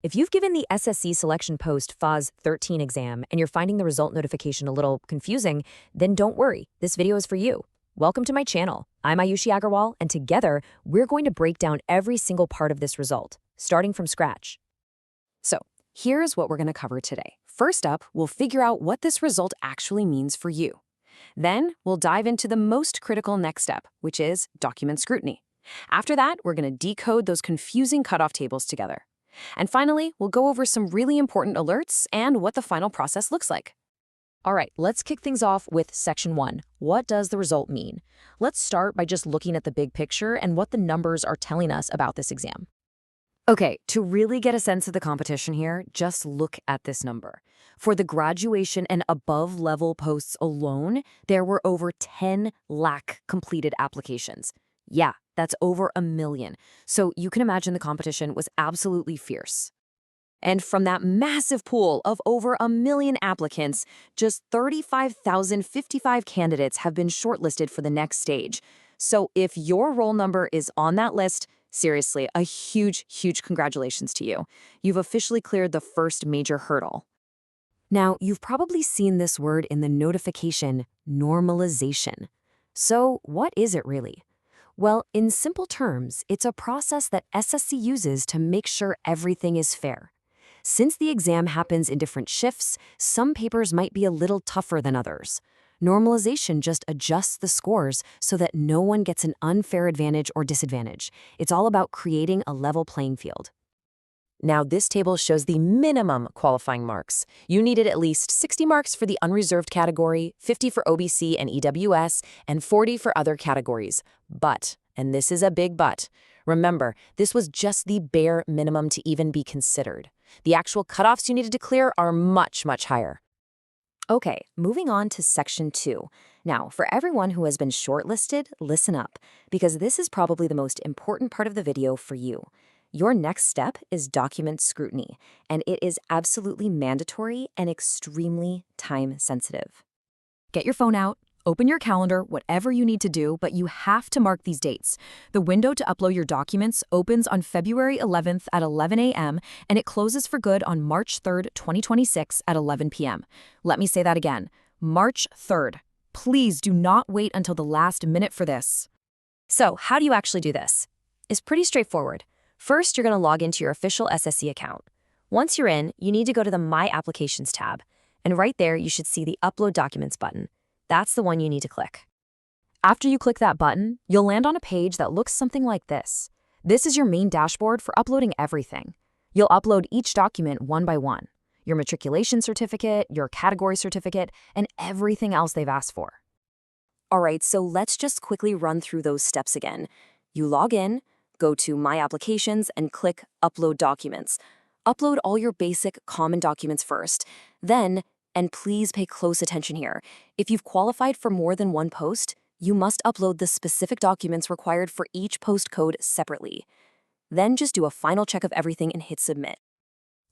If you've given the SSC Selection Post Phase-XIII exam and you're finding the result notification a little confusing, then don't worry, this video is for you. Welcome to my channel. I'm Ayushi Agarwal, and together, we're going to break down every single part of this result, starting from scratch. So, here's what we're going to cover today. First up, we'll figure out what this result actually means for you. Then, we'll dive into the most critical next step, which is document scrutiny. After that, we're going to decode those confusing cutoff tables together. And finally, we'll go over some really important alerts and what the final process looks like. All right, let's kick things off with Section 1. What does the result mean? Let's start by just looking at the big picture and what the numbers are telling us about this exam. Okay, to really get a sense of the competition here, just look at this number. For the graduation and above level posts alone, there were over 10 lakh completed applications. Yeah, that's over 1 million. So you can imagine the competition was absolutely fierce. And from that massive pool of over 1 million applicants, just 35,055 candidates have been shortlisted for the next stage. So if your roll number is on that list, seriously, a huge, huge congratulations to you. You've officially cleared the first major hurdle. Now, you've probably seen this word in the notification, normalization. So what is it really? Well, in simple terms, it's a process that SSC uses to make sure everything is fair. Since the exam happens in different shifts, some papers might be a little tougher than others. Normalization just adjusts the scores so that no one gets an unfair advantage or disadvantage. It's all about creating a level playing field. Now, this table shows the minimum qualifying marks. You needed at least 60 marks for the unreserved category, 50 for OBC and EWS, and 40 for other categories. But, and this is a big but, remember, this was just the bare minimum to even be considered. The actual cutoffs you needed to clear are much, much higher. Okay, moving on to Section 2. Now, for everyone who has been shortlisted, listen up, because this is probably the most important part of the video for you. Your next step is document scrutiny, and it is absolutely mandatory and extremely time-sensitive. Get your phone out, open your calendar, whatever you need to do, but you have to mark these dates. The window to upload your documents opens on February 11th at 11 a.m., and it closes for good on March 3rd, 2026 at 11 p.m. Let me say that again, March 3rd. Please do not wait until the last minute for this. So, how do you actually do this? It's pretty straightforward. First, you're going to log into your official SSC account. Once you're in, you need to go to the My Applications tab, and right there you should see the Upload Documents button. That's the one you need to click. After you click that button, you'll land on a page that looks something like this. This is your main dashboard for uploading everything. You'll upload each document one by one, your matriculation certificate, your category certificate, and everything else they've asked for. All right, so let's just quickly run through those steps again. You log in, go to My Applications, and click Upload Documents. Upload all your basic common documents first. Then, and please pay close attention here, if you've qualified for more than one post, you must upload the specific documents required for each post code separately. Then just do a final check of everything and hit Submit.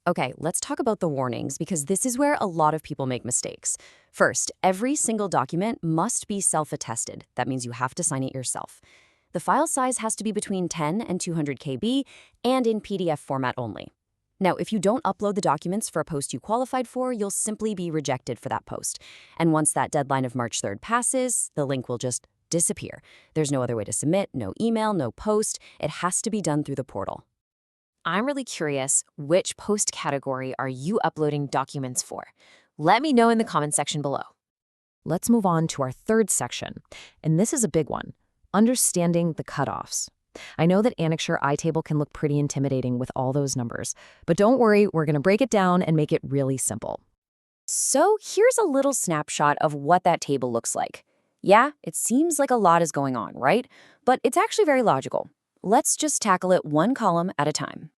Okay, let's talk about the warnings, because this is where a lot of people make mistakes. First, every single document must be self-attested. That means you have to sign it yourself. The file size has to be between 10 and 200 KB and in PDF format only. Now, if you don't upload the documents for a post you qualified for, you'll simply be rejected for that post. And once that deadline of March 3rd passes, the link will just disappear. There's no other way to submit, no email, no post. It has to be done through the portal. I'm really curious, which post category are you uploading documents for? Let me know in the comment section below. Let's move on to our third section, and this is a big one. Understanding the cutoffs. I know that Annexure iTable can look pretty intimidating with all those numbers, but don't worry, we're going to break it down and make it really simple. So here's a little snapshot of what that table looks like. Yeah, it seems like a lot is going on, right? But it's actually very logical. Let's just tackle it one column at a time.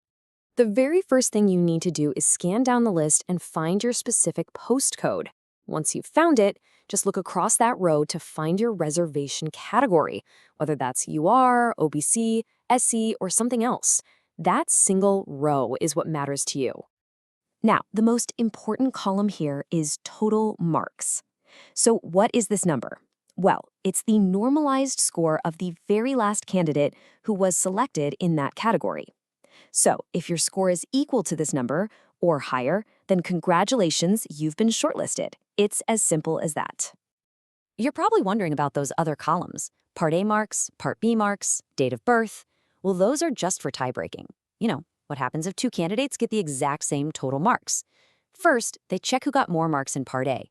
The very first thing you need to do is scan down the list and find your specific post code. Once you've found it, just look across that row to find your reservation category, whether that's UR, OBC, SC, or something else. That single row is what matters to you. Now, the most important column here is total marks. So what is this number? Well, it's the normalized score of the very last candidate who was selected in that category. So, if your score is equal to this number or higher, then congratulations, you've been shortlisted. It's as simple as that. You're probably wondering about those other columns. Part A marks, Part B marks, date of birth. Well, those are just for tie-breaking. You know, what happens if two candidates get the exact same total marks? First, they check who got more marks in Part A.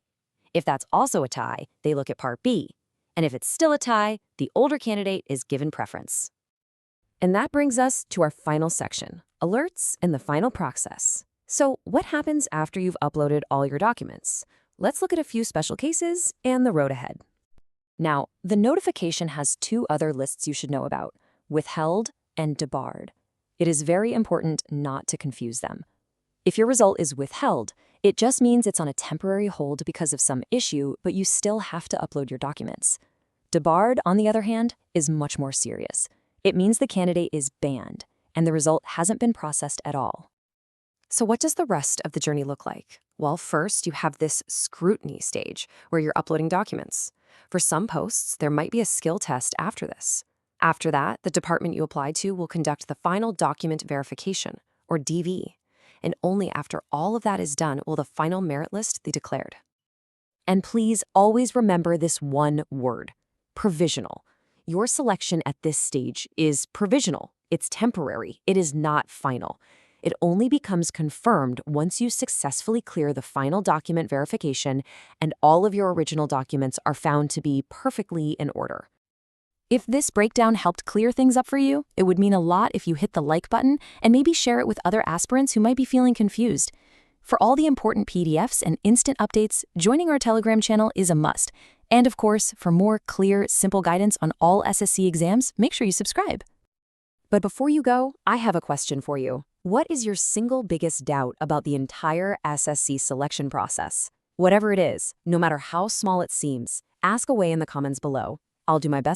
If that's also a tie, they look at Part B. And if it's still a tie, the older candidate is given preference. And that brings us to our final section, alerts and the final process. So what happens after you've uploaded all your documents? Let's look at a few special cases and the road ahead. Now, the notification has two other lists you should know about, withheld and debarred. It is very important not to confuse them. If your result is withheld, it just means it's on a temporary hold because of some issue, but you still have to upload your documents. Debarred, on the other hand, is much more serious. It means the candidate is banned, and the result hasn't been processed at all. So what does the rest of the journey look like? Well, first, you have this scrutiny stage where you're uploading documents. For some posts, there might be a skill test after this. After that, the department you apply to will conduct the final document verification, or DV. And only after all of that is done will the final merit list be declared. And please always remember this one word, provisional. Your selection at this stage is provisional. It's temporary. It is not final. It only becomes confirmed once you successfully clear the final document verification and all of your original documents are found to be perfectly in order. If this breakdown helped clear things up for you, it would mean a lot if you hit the like button and maybe share it with other aspirants who might be feeling confused. For all the important PDFs and instant updates, joining our Telegram channel is a must. And of course, for more clear, simple guidance on all SSC exams, make sure you subscribe. But before you go, I have a question for you. What is your single biggest doubt about the entire SSC selection process? Whatever it is, no matter how small it seems, ask away in the comments below. I'll do my best